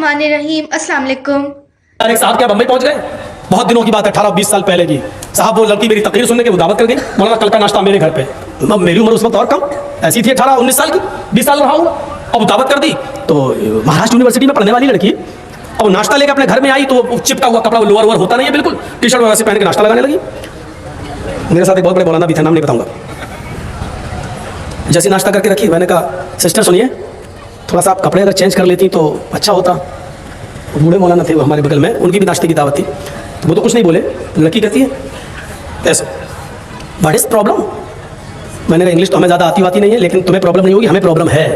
बिस्मिल्लाहिर्रहमानिर्रहीम। अस्सलाम वालेकुम। एक साहब क्या बम्बई पहुंच गए? बहुत दिनों की बात है, 18-20 साल पहले की। साहब वो लड़की मेरी तकरीर सुनने के वो दावत कर गई, मौलाना कल का नाश्ता मेरे घर पे। मेरी उम्र उस वक्त और कम ऐसी थी, 18-19 साल की, 20 साल रहा हूँ। अब दावत कर दी तो महाराष्ट्र यूनिवर्सिटी में पढ़ने वाली लड़की, और नाश्ता लेकर अपने घर में आई तो चिपका हुआ कपड़ा, लोअर वोअर होता नहीं है बिल्कुल, टी शर्ट वैसे पहन के नाश्ता लगाने लगी। मेरे साथ एक बहुत बड़े मौलाना भी थे, नाम नहीं बताऊंगा। जैसे नाश्ता करके रखी, मैंने कहा सिस्टर सुनिए, थोड़ा सा आप कपड़े अगर चेंज कर लेती तो अच्छा होता। बूढ़े मौलाना थे वो हमारे बगल में, उनकी भी नाश्ते की दावत थी, तो वो तो कुछ नहीं बोले। लड़की कहती है ऐसे, व्हाट इज प्रॉब्लम? मैंने कहा इंग्लिश तो हमें ज़्यादा आती वाती नहीं है, लेकिन तुम्हें प्रॉब्लम नहीं होगी, हमें प्रॉब्लम है।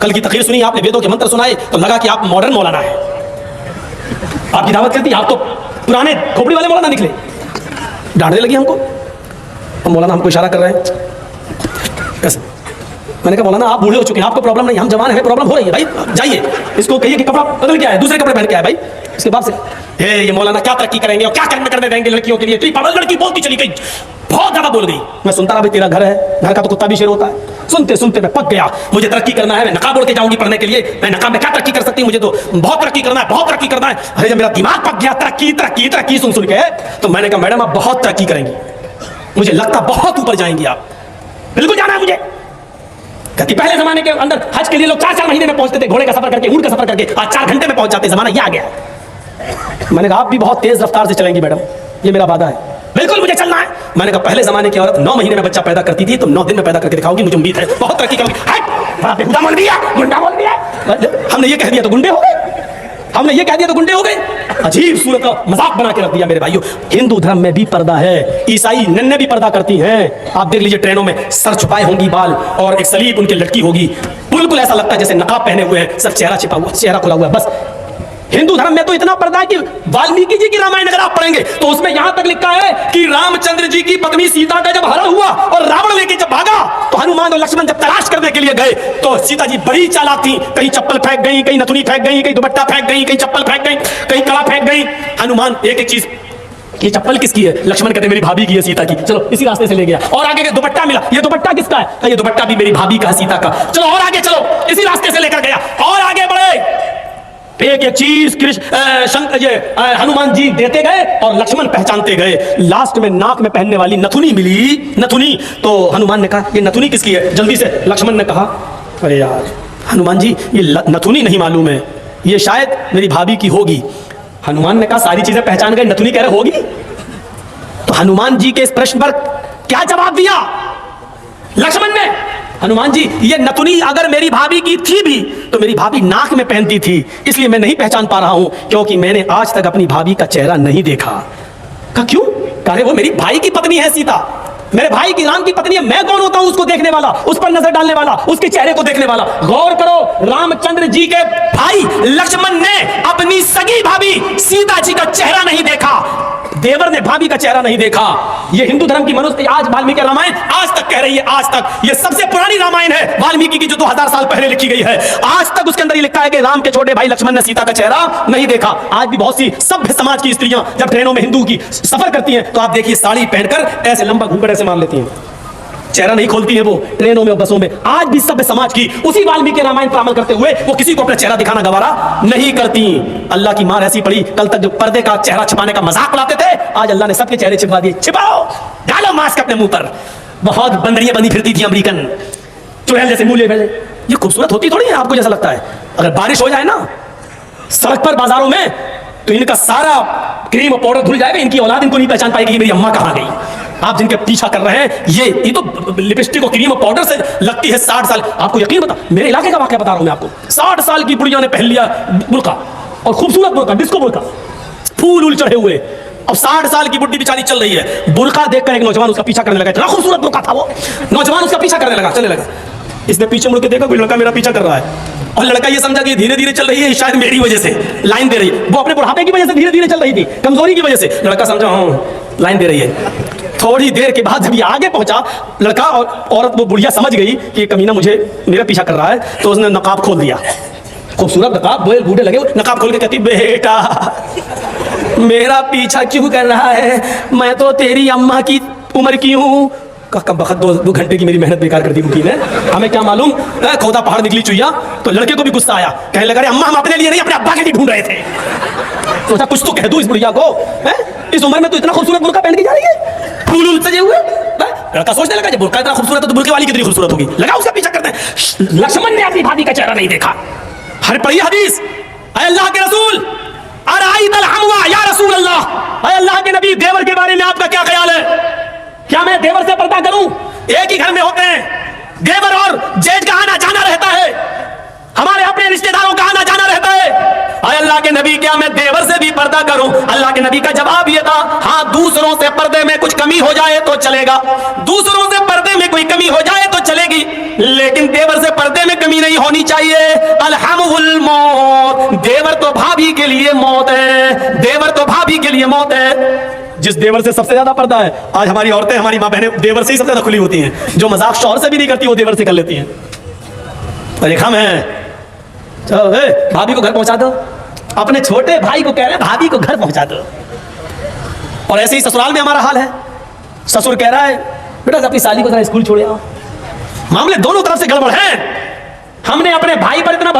कल की तकरीर सुनी आपने, वेदों के मंत्र सुनाए, तो लगा कि आप मॉडर्न मौलाना है। आपकी दावत करती, आप तो पुराने खोपड़ी वाले मौलाना निकले। डांटने लगी हमको, और मौलाना हमको इशारा कर रहे हैं कैसे। मैंने कहा मौलाना आप बूढ़े हो चुके हैं, आपको प्रॉब्लम नहीं, हम जवान हैं, प्रॉब्लम हो रही है। भाई जाइए, इसको कहिए कि कपड़ा बदल के आए, दूसरे कपड़े पहन के आए। भाई इसके बाद से ये मौलाना क्या तरक्की करेंगे और क्या करने देंगे लड़कियों के लिए। लड़की बोलती चली गई, बहुत ज्यादा बोल गई। मैं सुनता रहा, भाई तेरा घर है, घर का तो कुत्ता भी शेर होता है। सुनते सुनते मैं पक गया, मुझे तरक्की करना है, मैं नकाब ओढ़ के जाऊंगी पढ़ने के लिए। मैं नकाब में क्या तरक्की कर सकती हूँ, मुझे तो बहुत तरक्की करना है, बहुत तरक्की करना है। अरे जब मेरा दिमाग पक गया तरक्की तरक्की तरक्की सुन सुन के, तो मैंने कहा मैडम आप बहुत तरक्की करेंगी, मुझे लगता बहुत ऊपर जाएंगी आप, बिल्कुल जाना है मुझे। कहती पहले जमाने के अंदर हज के लिए लोग 4-4 महीने में पहुंचते थे, घोड़े का सफर करके, ऊंट का सफर करके, आज 4 घंटे में पहुंच जाते, जमाना ये आ गया। मैंने कहा आप भी बहुत तेज रफ्तार से चलेंगी मैडम, ये मेरा वादा है, बिल्कुल मुझे चलना है। मैंने कहा पहले जमाने की औरत 9 महीने में बच्चा पैदा करती थी, तो 9 दिन में पैदा करके दिखाओगी, मुझे उम्मीद है बहुत तरक्की करोगी। गुंडा बोल दिया, गुंडा बोल दिया। हमने ये कह दिया तो गुंडे हो गए, हमने ये कह दिया तो गुंडे हो गए। अजीब सूरत का मजाक बना के रख दिया मेरे भाइयों। हिंदू धर्म में भी पर्दा है, ईसाई नन्हे भी पर्दा करती हैं। आप देख लीजिए ट्रेनों में सर छुपाए होंगी बाल, और एक सलीब उनकी लटकी होगी, बिल्कुल ऐसा लगता है जैसे नकाब पहने हुए हैं, सब चेहरा छिपा हुआ, चेहरा खुला हुआ है। बस हिंदू धर्म में तो इतना पर्दा है कि वाल्मीकि जी की रामायण अगर आप पढ़ेंगे तो उसमें यहां तक लिखा है कि रामचंद्र जी की पत्नी सीता का जब हरण हुआ और रावण लेके जब भागा, तो हनुमान और लक्ष्मण जब तलाश करने के लिए गए, तो सीता जी बड़ी चालाक थी, कहीं चप्पल फेंक गई, कहीं नथुनी फेंक गई, कहीं दुपट्टा फेंक गई, कहीं चप्पल फेंक गई, कहीं कड़ा फेंक गई। हनुमान एक एक चीज, ये चप्पल किसकी है? लक्ष्मण कहते मेरी भाभी की है, सीता की। चलो इसी रास्ते से ले गया, और आगे दुपट्टा मिला, ये दुपट्टा किसका है? ये दुपट्टा भी मेरी भाभी का, सीता का। चलो और आगे चलो, इसी रास्ते से लेकर गया, और आगे बढ़े, एक एक चीज हनुमान जी देते गए और लक्ष्मण पहचानते गए। लास्ट में नाक में पहनने वाली नथुनी मिली, नथुनी। तो हनुमान ने कहा ये नथुनी किसकी है? जल्दी से लक्ष्मण ने कहा अरे यार हनुमान जी ये नथुनी नहीं मालूम है, ये शायद मेरी भाभी की होगी। हनुमान ने कहा सारी चीजें पहचान गए, नथुनी कह रहे होगी। तो हनुमान जी के इस प्रश्न पर क्या जवाब दिया लक्ष्मण ने? हनुमान जी ये नथुनी अगर मेरी भाभी की थी भी तो मेरी भाभी नाक में पहनती थी, इसलिए मैं नहीं पहचान पा रहा हूं, क्योंकि मैंने आज तक अपनी भाभी का चेहरा नहीं देखा। कहा क्यों? कहा वो मेरी भाई की पत्नी है सीता, मेरे भाई की राम की पत्नी है, मैं कौन होता हूं उसको देखने वाला, उस पर नजर डालने वाला, उसके चेहरे को देखने वाला। गौर करो, रामचंद्र जी के भाई लक्ष्मण ने अपनी सगी भाभी सीता जी का चेहरा नहीं देखा, देवर ने भाभी का चेहरा नहीं देखा। ये हिंदू धर्म की मनुष्य आज वाल्मीकि रामायण आज तक कह रही है, आज तक ये सबसे पुरानी रामायण है वाल्मीकि की, जो 2000 साल पहले लिखी गई है। आज तक उसके अंदर ये लिखा है कि राम के छोटे भाई लक्ष्मण ने सीता का चेहरा नहीं देखा। आज भी बहुत सी सभ्य समाज की स्त्रियां जब ट्रेनों में हिंदू की सफर करती हैं, तो आप देखिए साड़ी पहनकर ऐसे लंबा घूंघट ऐसे मार लेती हैं, चेहरा नहीं खोलती है वो ट्रेनों में और बसों में। आज भी सभ्य समाज की उसी वाल्मीकि रामायण पर अमल करते हुए वो किसी को अपना चेहरा दिखाना गवारा नहीं करती। अल्लाह की मार ऐसी पड़ी, कल तक जो पर्दे का चेहरा छिपाने का मजाक उड़ाते थे, आज अल्लाह ने सबके चेहरे छिपा दिए। छिपाओ, डालो मास्क अपने मुंह पर। बहुत बंदरियां बनी फिरती थी अमेरिकन, चुड़ैल जैसे मुंह ले बैठे। ये खूबसूरत होती थोड़ी है आपको जैसा लगता है। अगर बारिश हो जाए ना सड़क पर बाजारों में, तो इनका सारा क्रीम और पाउडर धुल जाएगा, इनकी औलाद इनको नहीं पहचान पाएगी कि मेरी अम्मा कहां गई। आप जिनके पीछा कर रहे हैं, ये तो लिपस्टिक और क्रीम और पाउडर से लगती है 60 साल। आपको यकीन बता, मेरे इलाके का वाकया बता रहा हूं मैं आपको। 60 साल की बुढ़िया ने पहन लिया बुर्का, और खूबसूरत बुर्का, डिस्को बुर्का, फूल उल चढ़े हुए। अब 60 साल की बुढ़ी बेचारी चल रही है, बुर्का देखकर एक नौजवान उसका पीछा करने लगा। इतना खूबसूरत बुर्का था वो, नौजवान उसका पीछा करने लगा, चलने लगा। इसने पीछे मुड़ के देखा कोई लड़का मेरा पीछा कर रहा है, और लड़का ये समझा कि धीरे धीरे चल रही है, शायद मेरी वजह से लाइन दे रही है। वो अपने बुढ़ापे की वजह से धीरे धीरे चल रही थी, कमजोरी की वजह से। लड़का समझा हाँ लाइन दे रही है। थोड़ी देर के बाद जब ये आगे पहुंचा, लड़का और औरत, वो बुढ़िया समझ गई कि कमीना मुझे मेरा पीछा कर रहा है, तो उसने नकाब खोल दिया। खूबसूरत नकाब, बोल बूढ़े लगे, नकाब खोल के कहती बेटा मेरा पीछा क्यों कर रहा है, मैं तो तेरी अम्मा की उम्र की हूं। कब बखत 2 घंटे की मेरी मेहनत बेकार कर दी वकील ने। हमें क्या मालूम खोदा पहाड़ निकली चुईया। तो लड़के को भी गुस्सा आया, कहने लगा, अरे अम्मा हम अपने लिए नहीं अपने अब्बा के लिए ढूंढ रहे थे। सोचा कुछ तो कह दूं इस बुढ़िया को, इस उम्र में तो इतना खूबसूरत बुर्का पहन के जा रही है, फूल सजे हुए। लड़का सोचने लगा, जब बुर्का इतना खूबसूरत है तो बुर्के वाली कितनी खूबसूरत होगी, लगा उसका पीछा करते हैं। लक्ष्मण ने अपनी भाभी का चेहरा नहीं देखा। हर पढ़ी हदीस, अल्लाह के रसूल, या रसूल अल्लाह, अल्लाह के नबी, देवर के बारे में आपका क्या ख्याल है? क्या मैं देवर से पर्दा करूं? एक ही घर में होते हैं, देवर और जेठ का आना जाना रहता है, हमारे अपने रिश्तेदारों का आना जाना रहता है। अल्लाह के नबी, क्या मैं देवर से भी पर्दा करूं? अल्लाह के नबी का जवाब यह था, हाँ, दूसरों से पर्दे में कुछ कमी हो जाए तो चलेगा, दूसरों से पर्दे में कोई कमी हो जाए तो चलेगी, लेकिन देवर से पर्दे में कमी नहीं होनी चाहिए। अलहमुल मौत, देवर तो भाभी के लिए मौत है, देवर तो भाभी के लिए मौत है। जिस देवर से सबसे ज्यादा पर्दा है, आज हमारी औरतें, हमारी माँ बहनें देवर से ही सबसे ज्यादा खुली होती हैं। जो मजाक शौहर से भी नहीं करती वो देवर से कर लेती हैं। और एक हम हैं, चलो भाभी को घर पहुंचा दो, अपने छोटे भाई को कह रहे हैं भाभी को घर पहुंचा दो। और ऐसे ही ससुराल में हमारा हाल है। ससुर कह रहा है, बेटा अपनी साली को जरा स्कूल छोड़ आओ। मामले दोनों तरफ से गड़बड़ है। हमने अपने भाई पर इतना